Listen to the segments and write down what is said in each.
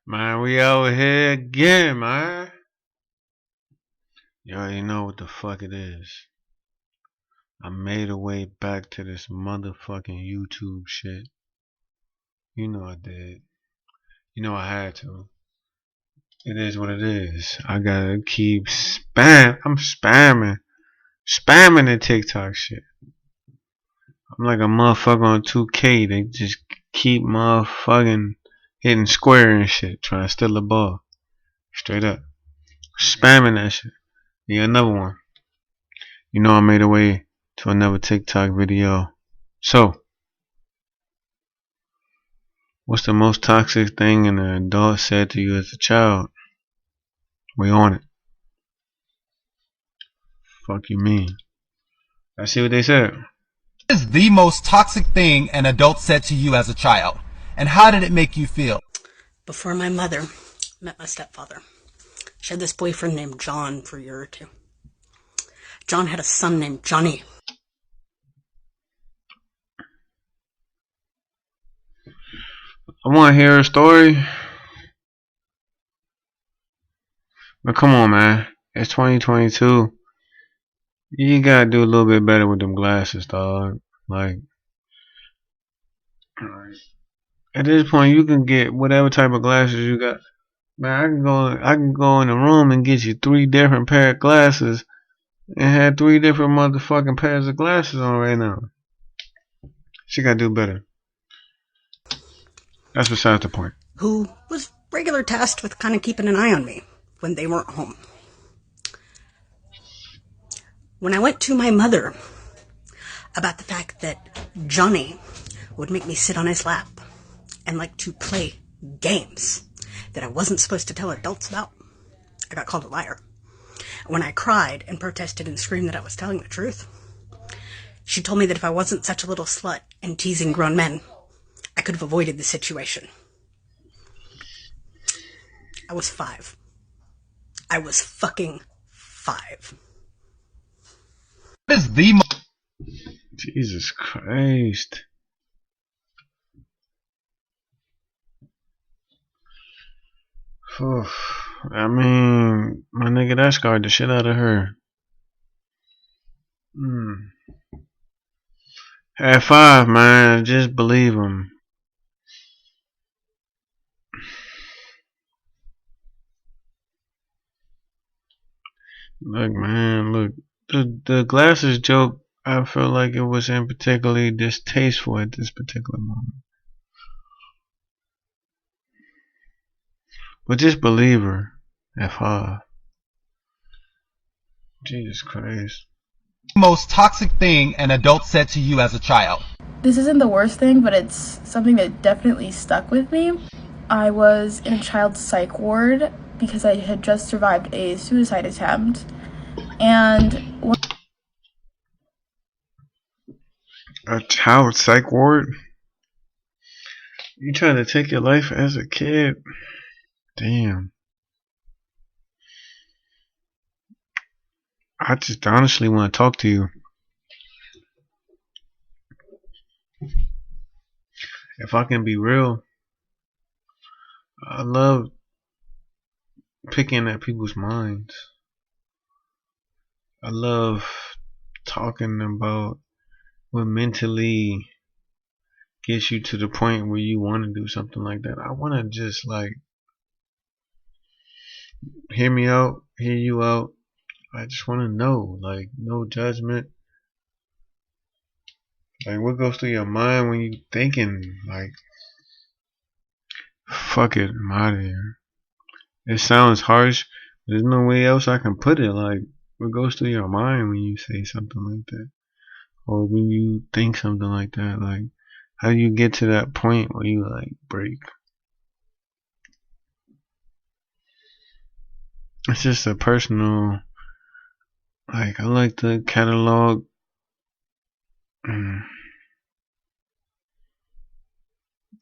Man, we out here again, man. You already know what the fuck it is. I made a way back to this motherfucking YouTube shit. You know I did. You know I had to. It is what it is. I gotta keep I'm spamming the TikTok shit. I'm like a motherfucker on 2K. They just keep motherfucking hitting square and shit, trying to steal the ball. Straight up. Spamming that shit. Yeah, another one. You know I made a way to another TikTok video. So, what's the most toxic thing an adult said to you as a child? We on it. Fuck you mean? I see what they said. What is the most toxic thing an adult said to you as a child? And how did it make you feel? Before my mother met my stepfather, she had this boyfriend named John for a year or two. John had a son named Johnny. I want to hear a story. But come on, man. It's 2022. You gotta do a little bit better with them glasses, dog. Like, at this point, you can get whatever type of glasses you got. Man, I can go in the room and get you 3 different pair of glasses and have 3 different motherfucking pairs of glasses on right now. She gotta do better. That's besides the point. Who was regular tasked with kind of keeping an eye on me when they weren't home. When I went to my mother about the fact that Johnny would make me sit on his lap and like to play games that I wasn't supposed to tell adults about, I got called a liar. When I cried and protested and screamed that I was telling the truth, she told me that if I wasn't such a little slut and teasing grown men, I could have avoided the situation. I was 5. I was fucking 5. What is the Jesus Christ. I mean, my nigga, that scarred the shit out of her. At 5, man, just believe him. Look, man, look. The glasses joke, I feel like it was in particularly distasteful at this particular moment. But just believe her at 5. Jesus Christ. most toxic thing an adult said to you as a child? This isn't the worst thing, but it's something that definitely stuck with me. I was in a child psych ward because I had just survived a suicide attempt. And A child psych ward? You trying to take your life as a kid? Damn. I just honestly want to talk to you. If I can be real, I love picking at people's minds. I love talking about what mentally gets you to the point where you want to do something like that. I want to just like hear me out, hear you out. I just want to know, like, no judgment. Like, what goes through your mind when you thinking, like, fuck it, I'm out of here. It sounds harsh, but there's no way else I can put it. Like, what goes through your mind when you say something like that? Or when you think something like that? Like, how do you get to that point where you, like, break? It's just a personal, like, I like to catalog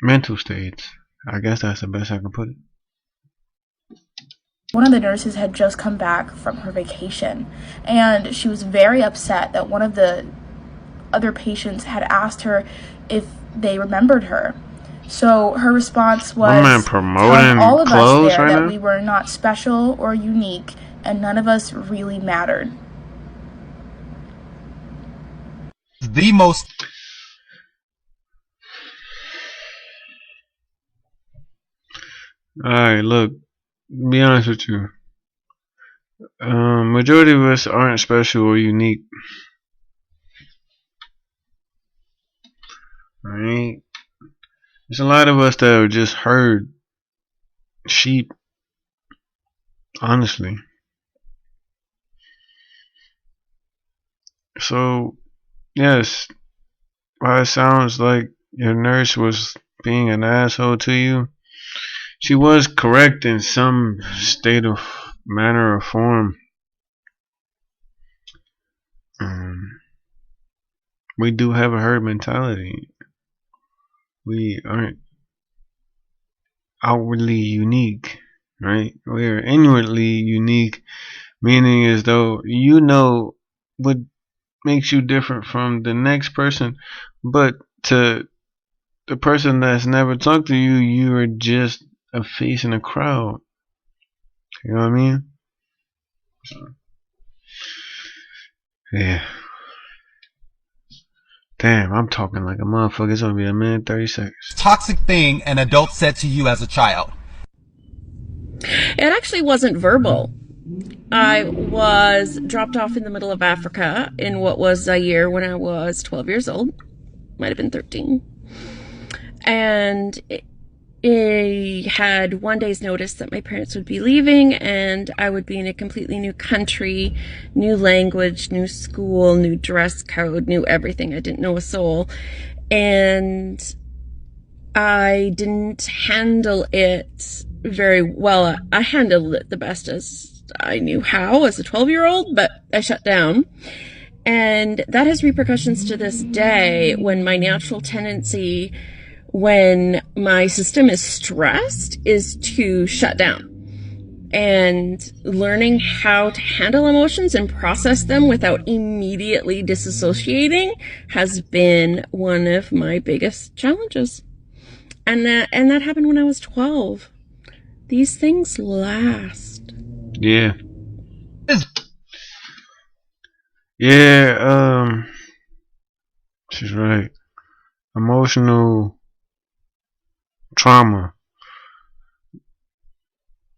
mental states. I guess that's the best I can put it. one of the nurses had just come back from her vacation, and she was very upset that one of the other patients had asked her if they remembered her. So her response My man was telling all promoting of us clothes there right that now. we were not special or unique and none of us really mattered. The most Alright, look, be honest with you. Majority of us aren't special or unique. Alright? There's a lot of us that are just herd sheep, honestly. So, yes, while it sounds like your nurse was being an asshole to you, she was correct in some state of manner or form. We do have a herd mentality. We aren't outwardly unique, right? We are inwardly unique, meaning as though you know what makes you different from the next person, but to the person that's never talked to you, you are just a face in a crowd. You know what I mean? So, yeah. Damn, I'm talking like a motherfucker. It's gonna be a minute 30 seconds. toxic thing an adult said to you as a child. It actually wasn't verbal. I was dropped off in the middle of Africa in what was a year when I was 12 years old. Might have been 13. And I had one day's notice that my parents would be leaving and I would be in a completely new country, new language, new school, new dress code, new everything. I didn't know a soul. And I didn't handle it very well. I handled it the best as I knew how as a 12-year-old, but I shut down. And that has repercussions to this day when my natural tendency when my system is stressed is to shut down. And learning how to handle emotions and process them without immediately disassociating has been one of my biggest challenges. And that happened when I was 12. These things last. Yeah. Yeah, she's right. Emotional trauma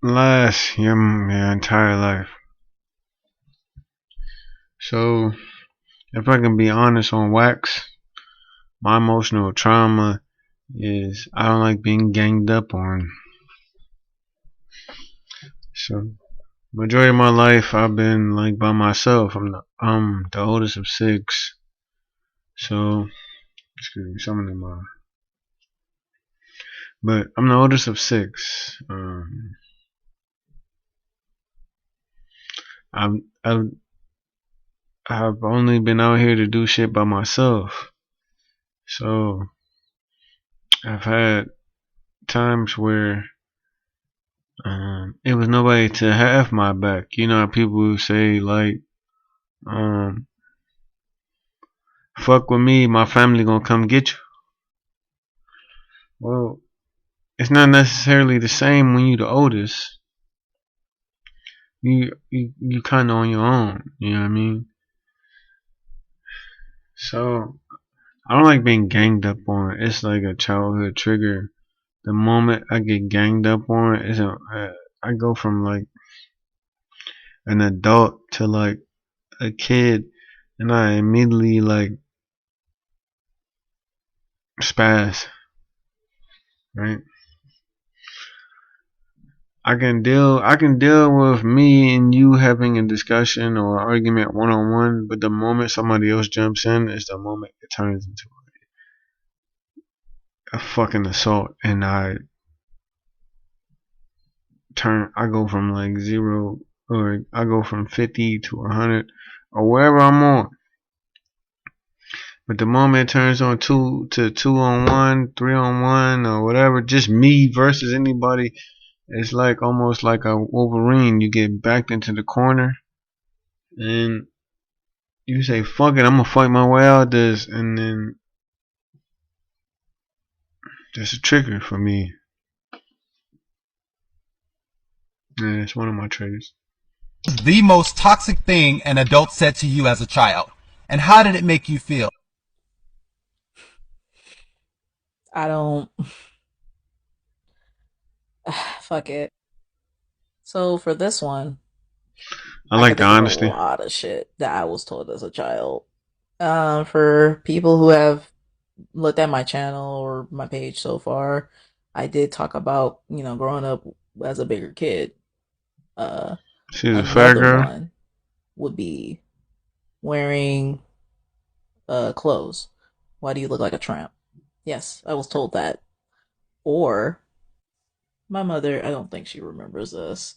lasts your entire life. So, if I can be honest on wax, my emotional trauma is I don't like being ganged up on. So, majority of my life I've been like by myself. I'm the oldest of 6. So, excuse me, something in my. But I'm the oldest of 6. I've only been out here to do shit by myself. So I've had times where it was nobody to have my back. You know how people say like, fuck with me, my family gonna come get you. Well, it's not necessarily the same when you the oldest. You kind of on your own. You know what I mean? So I don't like being ganged up on. It's like a childhood trigger. The moment I get ganged up on, I go from like an adult to like a kid, and I immediately like spaz. Right? I can deal with me and you having a discussion or argument one on one, but the moment somebody else jumps in is the moment it turns into a fucking assault, and I go from like 0, or I go from 50 to 100 or wherever I'm on. But the moment it turns on 2 on 1, 3 on 1, or whatever, just me versus anybody, it's like almost like a Wolverine. You get backed into the corner and you say, fuck it, I'm gonna fight my way out this, and then That's a trigger for me. Yeah, it's one of my triggers. The most toxic thing an adult said to you as a child, and how did it make you feel? I don't. Fuck it. So for this one, I I like could the think of a honesty. lot of shit that I was told as a child. For people who have looked at my channel or my page so far, I did talk about, growing up as a bigger kid. Uh, She's a fat Another girl. one would be wearing clothes. Why do you look like a tramp? Yes, I was told that. Or my mother, I don't think she remembers this,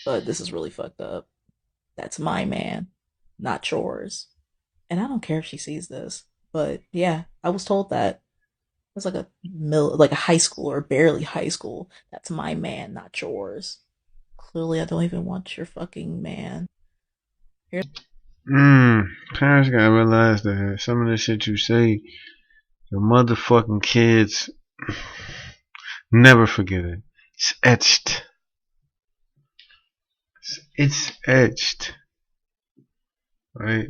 but this is really fucked up. That's my man, not yours. And I don't care if she sees this, but yeah, I was told that. It's like like a high school or barely high school. That's my man, not yours. Clearly, I don't even want your fucking man. Here's Parents gotta realize that some of the shit you say, your motherfucking kids never forget it. It's etched. It's etched. Right?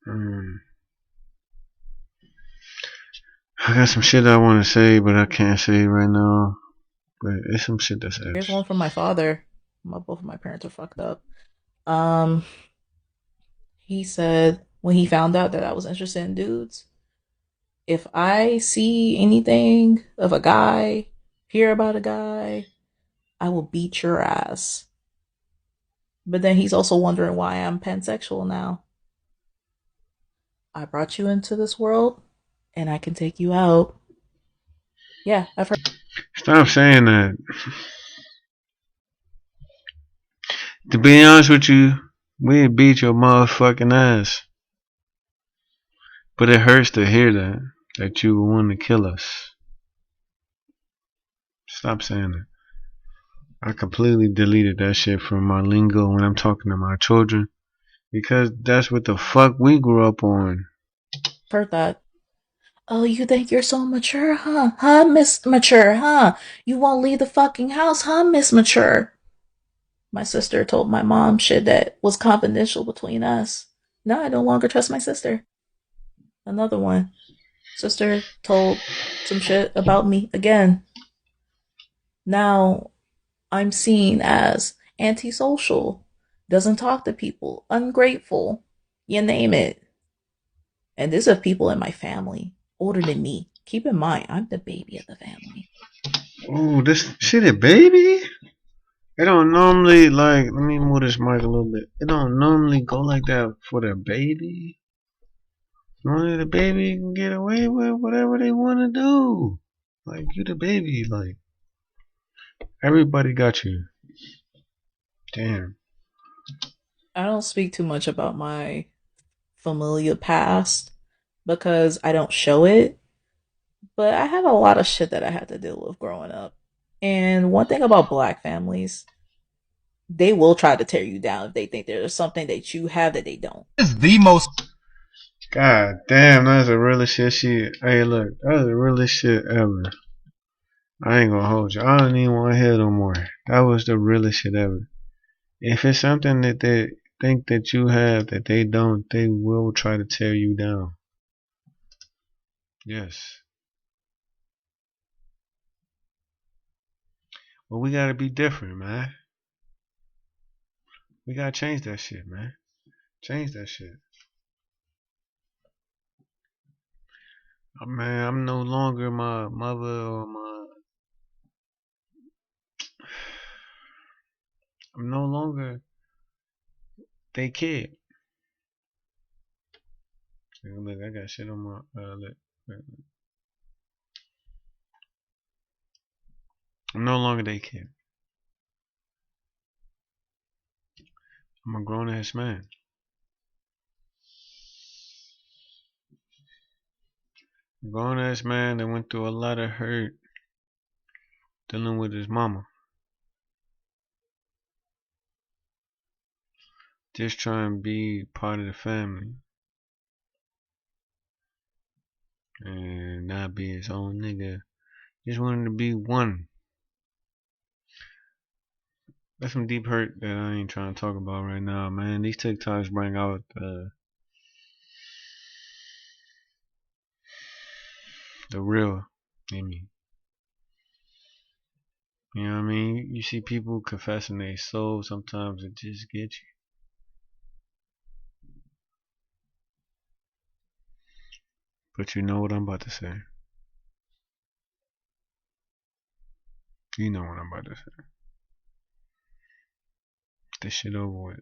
Um, I got some shit I want to say, but I can't say it right now. But it's some shit that's etched. one from my father. Both of my parents are fucked up. Um, he said when he found out that I was interested in dudes, if I see anything of a guy, hear about a guy, I will beat your ass. But then he's also wondering why I'm pansexual now. I brought you into this world and I can take you out. Yeah, I've heard. Stop saying that. To be honest with you, we beat your motherfucking ass. But it hurts to hear that you would want to kill us. Stop saying that. I completely deleted that shit from my lingo when I'm talking to my children because that's what the fuck we grew up on. Heard that. Oh, you think you're so mature, huh? Huh, Miss Mature, huh? You won't leave the fucking house, huh, Miss Mature? My sister told my mom shit that was confidential between us. Now I no longer trust my sister. Another one. Sister told some shit about me again. Now I'm seen as antisocial, doesn't talk to people, ungrateful, you name it. And these are people in my family, older than me. Keep in mind, I'm the baby of the family. Oh, this shit, a baby? It don't normally like. Let me move this mic a little bit. It don't normally go like that for the baby. Only the baby can get away with whatever they want to do. Like you, the baby. Like everybody got you. Damn. I don't speak too much about my familial past because I don't show it, but I have a lot of shit that I had to deal with growing up. And one thing about black families, they will try to tear you down if they think there's something that you have that they don't. This is the most God damn, that's the realest shit. Hey, look, that's the realest shit ever. I ain't gonna hold you. I don't even want to hear no more. That was the realest shit ever. If it's something that they think that you have that they don't, they will try to tear you down. Yes. But we gotta be different, man. We gotta change that shit, man. Change that shit. Man, I'm no longer my mother or my. I'm no longer they kid. Look, I got shit on my lip. I'm no longer they kid. I'm a grown ass man. A grown ass man that went through a lot of hurt dealing with his mama. Just trying to be part of the family. and not be his own nigga. Just wanted to be one. That's some deep hurt that I ain't trying to talk about right now, man. These TikToks bring out the real in me. You know what I mean? You see people confessing their soul, sometimes it just gets you. But you know what I'm about to say. You know what I'm about to say. This shit over with.